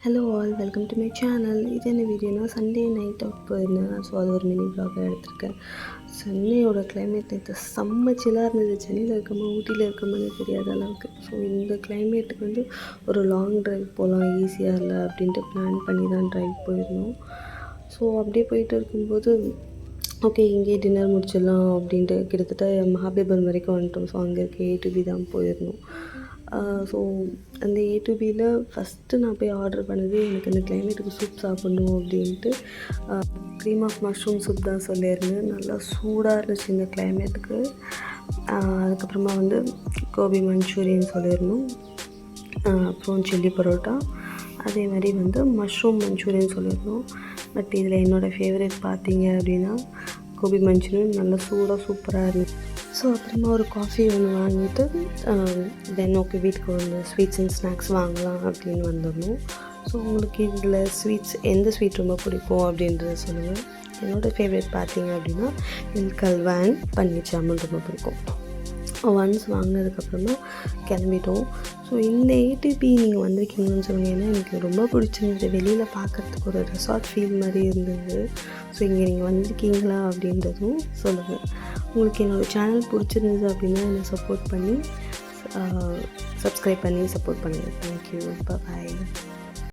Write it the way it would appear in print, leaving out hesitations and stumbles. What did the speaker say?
Hello all welcome to my channel. இது என்ன வீடியோனா Sunday night out போயிருந்தேன். ஸோ அது ஒரு மினி வ்ளாகாக எடுத்திருக்கேன். சென்னையோட கிளைமேட் நேற்று செம்ம சில்லாக இருந்தது. சென்னையில் இருக்கோமா ஊட்டியில் இருக்கோமான்னு தெரியாத அளவுக்கு. ஸோ இந்த கிளைமேட்டுக்கு வந்து ஒரு லாங் ட்ரைவ் போகலாம் ஈஸியாக இல்லை அப்படின்ட்டு பிளான் பண்ணி தான் ட்ரைவ் போயிருந்தோம். ஸோ அப்படியே போயிட்டு இருக்கும்போது ஓகே இங்கேயே டின்னர் முடிச்சிடலாம் அப்படின்ட்டு கிட்டத்தட்ட மகாபலிபுரம் வரைக்கும் வந்துட்டோம். ஸோ அங்கே இருக்க ஏ2பி தான் போயிருந்தோம். ஸோ அந்த ஏ2பியில் ஃபஸ்ட்டு நான் போய் ஆர்டர் பண்ணது எனக்கு அந்த கிளைமேட்டுக்கு சூப் சாப்பிட்ணும் அப்படின்ட்டு க்ரீம் ஆஃப் மஷ்ரூம் சூப் தான் சொல்லியிருந்தேன். நல்லா சூடாக இருந்துச்சு இந்த கிளைமேட்டுக்கு. அதுக்கப்புறமா வந்து கோபி மஞ்சூரியன் சொல்லியிருந்தோம். அப்புறம் சில்லி பரோட்டா, அதே மாதிரி வந்து மஷ்ரூம் மஞ்சூரியன் சொல்லியிருந்தோம். பட் இதில் என்னோடய ஃபேவரட் பார்த்தீங்க அப்படின்னா கோபி மஞ்சூரியன் நல்லா சூடாக சூப்பராக இருந்துச்சு. ஸோ அப்புறமா ஒரு காஃபி ஒன்று வாங்கிட்டு தென் ஓகே வீட்டுக்கு வந்து ஸ்வீட்ஸ் அண்ட் ஸ்நாக்ஸ் வாங்கலாம் அப்படின்னு வந்துடணும். ஸோ உங்களுக்கு இதில் ஸ்வீட்ஸ் எந்த ஸ்வீட் ரொம்ப பிடிக்கும் அப்படின்றத சொல்லுங்கள். என்னோடய ஃபேவரட் பார்த்தீங்க அப்படின்னா மில்க் அல்வா அண்ட் பன்னீர் ஜாமுன் ரொம்ப பிடிக்கும். ஒன்ஸ் வாங்கினதுக்கப்புறமா கிளம்பிட்டோம். ஸோ இந்த ஏடிபி நீங்கள் வந்திருக்கீங்கன்னு சொல்லுங்கள். ஏன்னா எனக்கு ரொம்ப பிடிச்சிருந்தது. வெளியில் பார்க்குறதுக்கு ஒரு ரெசார்ட் ஃபீல் மாதிரி இருந்தது. ஸோ இங்கே நீங்கள் வந்திருக்கீங்களா அப்படின்றதும் சொல்லுங்கள். உங்களுக்கு என்னோடய சேனல் பிடிச்சிருந்தது அப்படின்னா என்னை சப்போர்ட் பண்ணி சப்ஸ்கிரைப் பண்ணி சப்போர்ட் பண்ணுங்கள். தேங்க்யூ. பாய்.